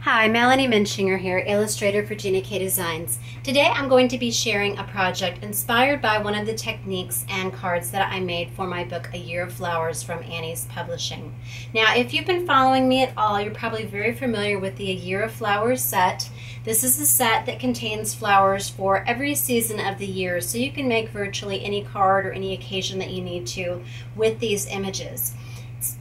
Hi, Melanie Muenchinger here, illustrator for Gina K Designs. Today I'm going to be sharing a project inspired by one of the techniques and cards that I made for my book, A Year of Flowers from Annie's Publishing. Now, if you've been following me at all, you're probably very familiar with the A Year of Flowers set. This is a set that contains flowers for every season of the year, so you can make virtually any card or any occasion that you need to with these images.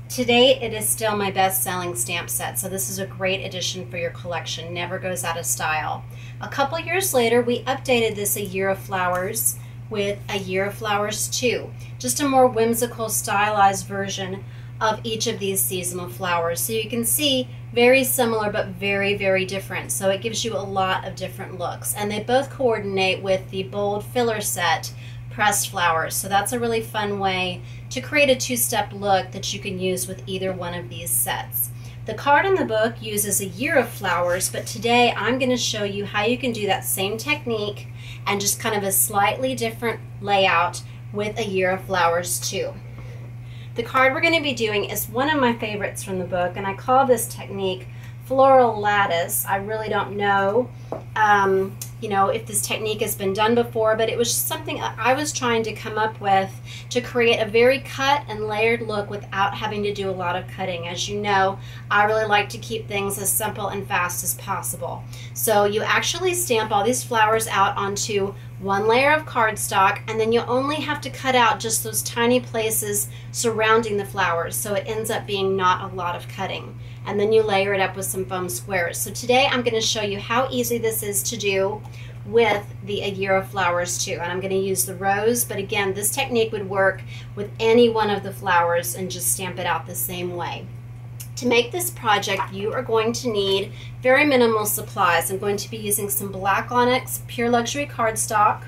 To date, it is still my best-selling stamp set, so this is a great addition for your collection. Never goes out of style. A couple years later, we updated this A Year of Flowers with A Year of Flowers 2, just a more whimsical, stylized version of each of these seasonal flowers. So you can see very similar but very, very different. So it gives you a lot of different looks. And they both coordinate with the bold filler set pressed flowers. So that's a really fun way to create a two-step look that you can use with either one of these sets. The card in the book uses A Year of Flowers, but today I'm going to show you how you can do that same technique and just kind of a slightly different layout with A Year of Flowers too. The card we're going to be doing is one of my favorites from the book, and I call this technique Floral Lattice. I really don't know if this technique has been done before, but it was something I was trying to come up with to create a very cut and layered look without having to do a lot of cutting. As you know, I really like to keep things as simple and fast as possible. So you actually stamp all these flowers out onto one layer of cardstock, and then you only have to cut out just those tiny places surrounding the flowers, so it ends up being not a lot of cutting. And then you layer it up with some foam squares. So today I'm going to show you how easy this is to do with the A Year of Flowers too. And I'm going to use the rose, but again, this technique would work with any one of the flowers and just stamp it out the same way. To make this project, you are going to need very minimal supplies. I'm going to be using some black Onyx Pure Luxury cardstock,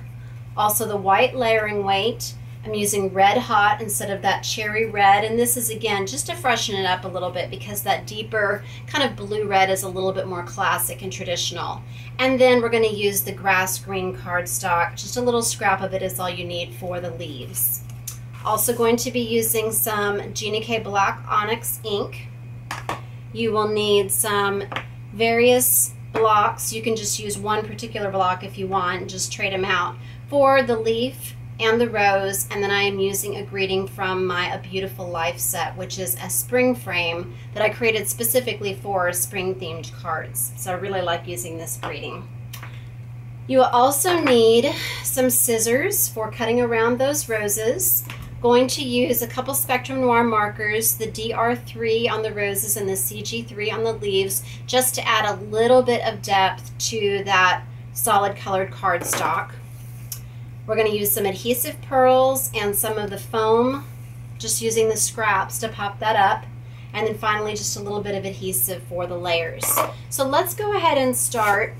also the white layering weight. I'm using Red Hot instead of that cherry red, and this is again just to freshen it up a little bit because that deeper kind of blue red is a little bit more classic and traditional. And then we're going to use the grass green cardstock. Just a little scrap of it is all you need for the leaves. Also going to be using some Gina K Black Onyx ink. You will need some various blocks. You can just use one particular block if you want and just trade them out for the leaf and the rose. And then I am using a greeting from my A Beautiful Life set, which is a spring frame that I created specifically for spring themed cards. So I really like using this greeting. You will also need some scissors for cutting around those roses. Going to use a couple Spectrum Noir markers, the DR3 on the roses and the CG3 on the leaves, just to add a little bit of depth to that solid colored cardstock. We're going to use some adhesive pearls and some of the foam, just using the scraps to pop that up. And then finally just a little bit of adhesive for the layers. So let's go ahead and start.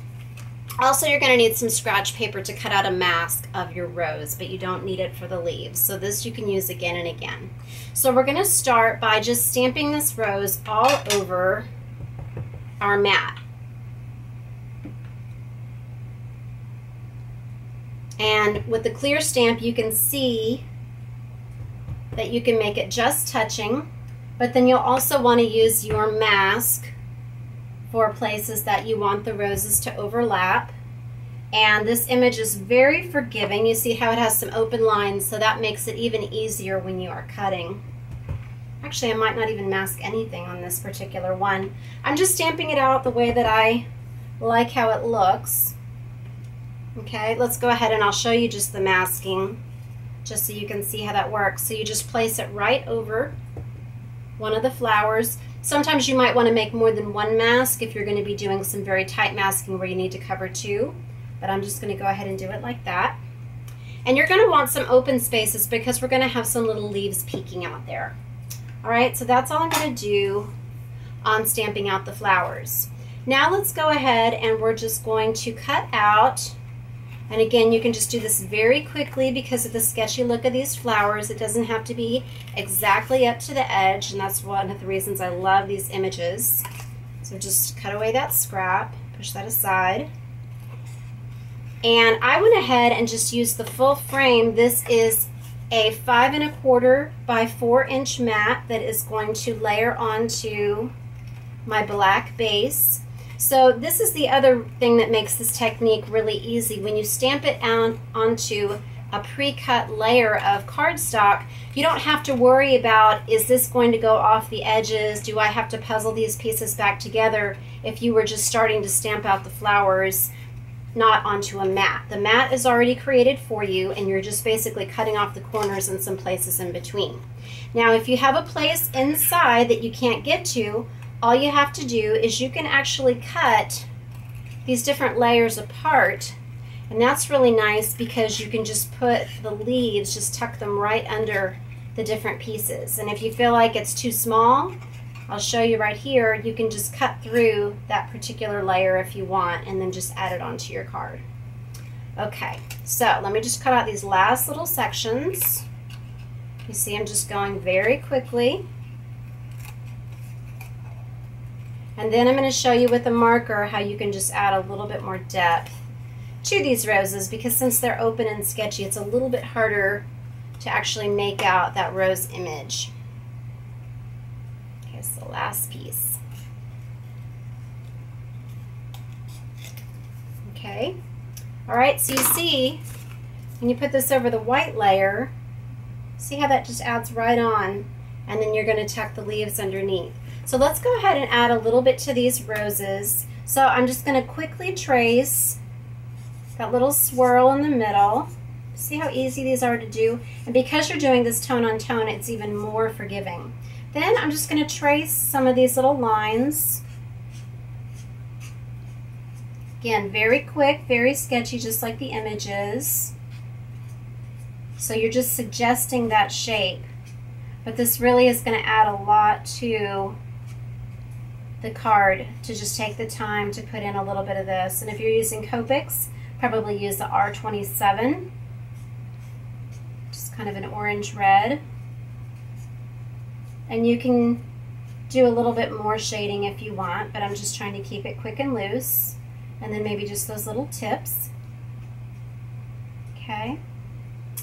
Also, you're going to need some scratch paper to cut out a mask of your rose, but you don't need it for the leaves. So this you can use again and again. So we're going to start by just stamping this rose all over our mat. And with the clear stamp, you can see that you can make it just touching, but then you'll also want to use your mask for places that you want the roses to overlap. And this image is very forgiving. You see how it has some open lines, so that makes it even easier when you are cutting. Actually, I might not even mask anything on this particular one. I'm just stamping it out the way that I like how it looks. Okay, let's go ahead and I'll show you just the masking, just so you can see how that works. So you just place it right over one of the flowers. Sometimes you might want to make more than one mask if you're going to be doing some very tight masking where you need to cover two, but I'm just going to go ahead and do it like that. And you're going to want some open spaces because we're going to have some little leaves peeking out there. All right, so that's all I'm going to do on stamping out the flowers. Now let's go ahead and we're just going to cut out. And again, you can just do this very quickly because of the sketchy look of these flowers. It doesn't have to be exactly up to the edge, and that's one of the reasons I love these images. So just cut away that scrap, push that aside. And I went ahead and just used the full frame. This is a 5 1/4 by 4 inch mat that is going to layer onto my black base. So this is the other thing that makes this technique really easy. When you stamp it onto a pre-cut layer of cardstock, you don't have to worry about, is this going to go off the edges? Do I have to puzzle these pieces back together? If you were just starting to stamp out the flowers not onto a mat. The mat is already created for you, and you're just basically cutting off the corners and some places in between. Now, if you have a place inside that you can't get to, all you have to do is you can actually cut these different layers apart, and that's really nice because you can just put the leaves, just tuck them right under the different pieces. And if you feel like it's too small, I'll show you right here, you can just cut through that particular layer if you want, and then just add it onto your card. Okay, so let me just cut out these last little sections. You see I'm just going very quickly. And then I'm going to show you with a marker how you can just add a little bit more depth to these roses, because since they're open and sketchy, it's a little bit harder to actually make out that rose image. Okay, so the last piece. Okay, all right, so you see when you put this over the white layer, see how that just adds right on, and then you're going to tuck the leaves underneath. So let's go ahead and add a little bit to these roses. So I'm just going to quickly trace that little swirl in the middle. See how easy these are to do? And because you're doing this tone on tone, it's even more forgiving. Then I'm just going to trace some of these little lines. Again, very quick, very sketchy, just like the images. So you're just suggesting that shape. But this really is going to add a lot to the card, to just take the time to put in a little bit of this. And if you're using Copics, probably use the R27. Just kind of an orange red. And you can do a little bit more shading if you want, but I'm just trying to keep it quick and loose. And then maybe just those little tips. Okay.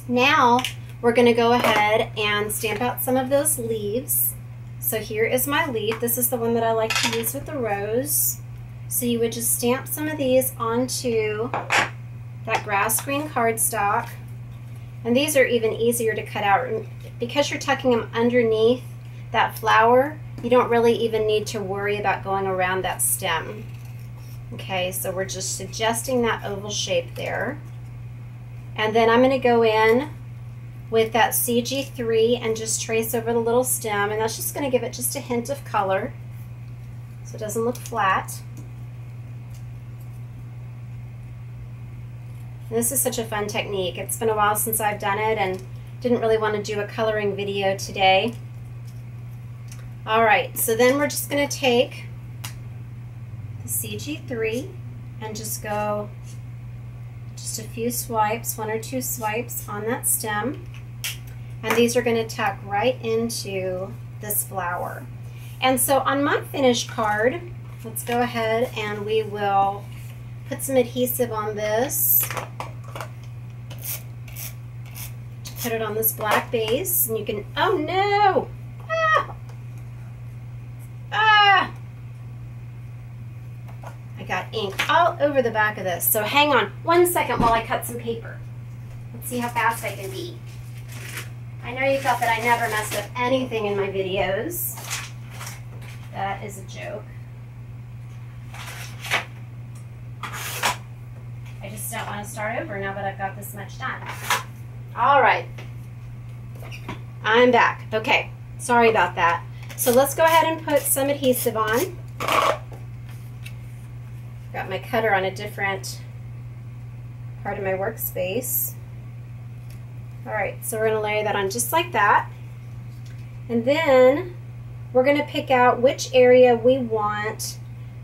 Now we're going to go ahead and stamp out some of those leaves. So here is my leaf. This is the one that I like to use with the rose. So you would just stamp some of these onto that grass green cardstock. And these are even easier to cut out. Because you're tucking them underneath that flower, you don't really even need to worry about going around that stem. Okay, so we're just suggesting that oval shape there. And then I'm going to go in with that CG3 and just trace over the little stem, and that's just going to give it just a hint of color so it doesn't look flat. And this is such a fun technique. It's been a while since I've done it and didn't really want to do a coloring video today. Alright, so then we're just going to take the CG3 and just go just a few swipes, 1 or 2 swipes on that stem. And these are going to tuck right into this flower. And so on my finished card, let's go ahead and we will put some adhesive on this. Put it on this black base, and you can, oh no! Ah! Ah! I got ink all over the back of this. So hang on 1 second while I cut some paper. Let's see how fast I can be. I know you thought that I never messed up anything in my videos. That is a joke. I just don't want to start over now that I've got this much done. All right. I'm back. Okay, sorry about that. So let's go ahead and put some adhesive on. Got my cutter on a different part of my workspace. All right, so we're going to lay that on just like that. And then we're going to pick out which area we want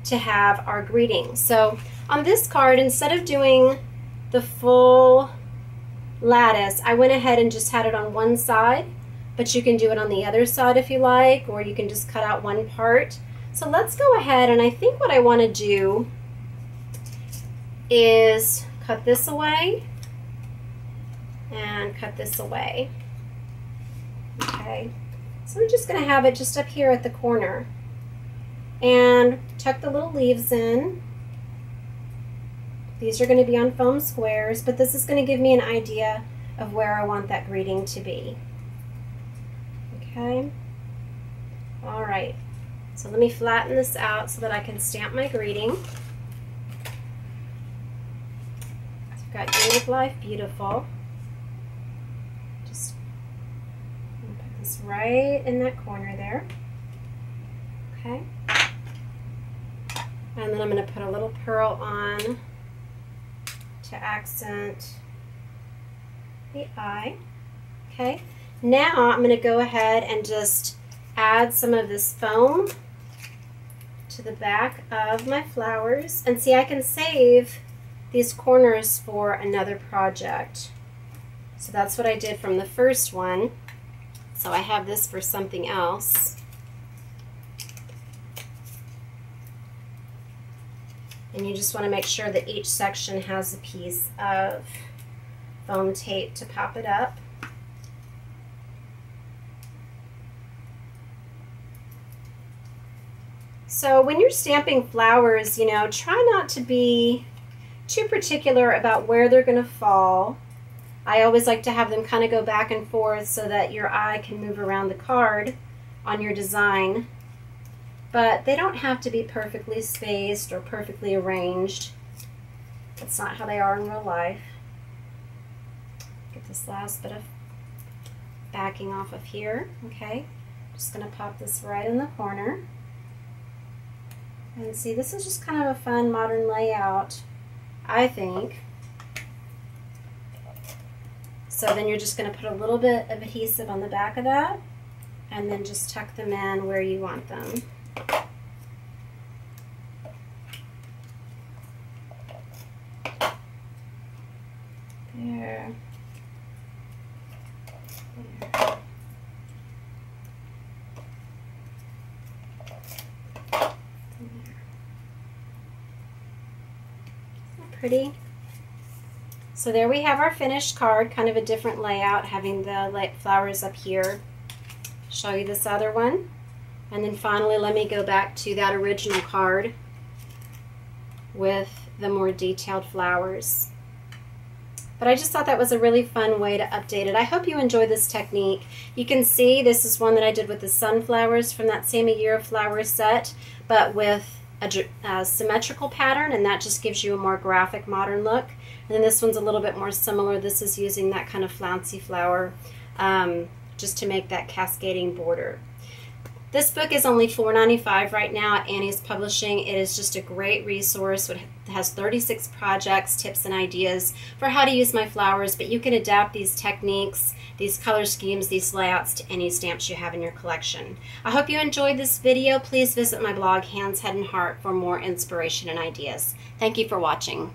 to have our greeting. So on this card, instead of doing the full lattice, I went ahead and just had it on one side, but you can do it on the other side if you like, or you can just cut out one part. So let's go ahead, and I think what I want to do is cut this away and cut this away. Okay, so I'm just going to have it just up here at the corner. and tuck the little leaves in. These are going to be on foam squares, but this is going to give me an idea of where I want that greeting to be. Okay. All right. So let me flatten this out so that I can stamp my greeting. So I've got You Make Life Beautiful. Just put this right in that corner there. Okay. And then I'm going to put a little pearl on to accent the eye. Okay. Now I'm going to go ahead and just add some of this foam to the back of my flowers. And see, I can save these corners for another project. So that's what I did from the first one. So I have this for something else. And you just want to make sure that each section has a piece of foam tape to pop it up. So when you're stamping flowers, you know, try not to be too particular about where they're going to fall. I always like to have them kind of go back and forth so that your eye can move around the card on your design. But they don't have to be perfectly spaced or perfectly arranged. That's not how they are in real life. Get this last bit of backing off of here. Okay, just going to pop this right in the corner. And see, this is just kind of a fun modern layout, I think. So then you're just going to put a little bit of adhesive on the back of that, and then just tuck them in where you want them. There. There. Pretty. So there we have our finished card, kind of a different layout, having the flowers up here. Show you this other one. And then finally, let me go back to that original card with the more detailed flowers. But I just thought that was a really fun way to update it. I hope you enjoy this technique. You can see this is one that I did with the sunflowers from that same A Year of Flowers set, but with a symmetrical pattern, and that just gives you a more graphic modern look. And then this one's a little bit more similar. This is using that kind of flouncy flower just to make that cascading border. This book is only $4.95 right now at Annie's Publishing. It is just a great resource. It has 36 projects, tips, and ideas for how to use my flowers, but you can adapt these techniques, these color schemes, these layouts to any stamps you have in your collection. I hope you enjoyed this video. Please visit my blog, Hands, Head, and Heart, for more inspiration and ideas. Thank you for watching.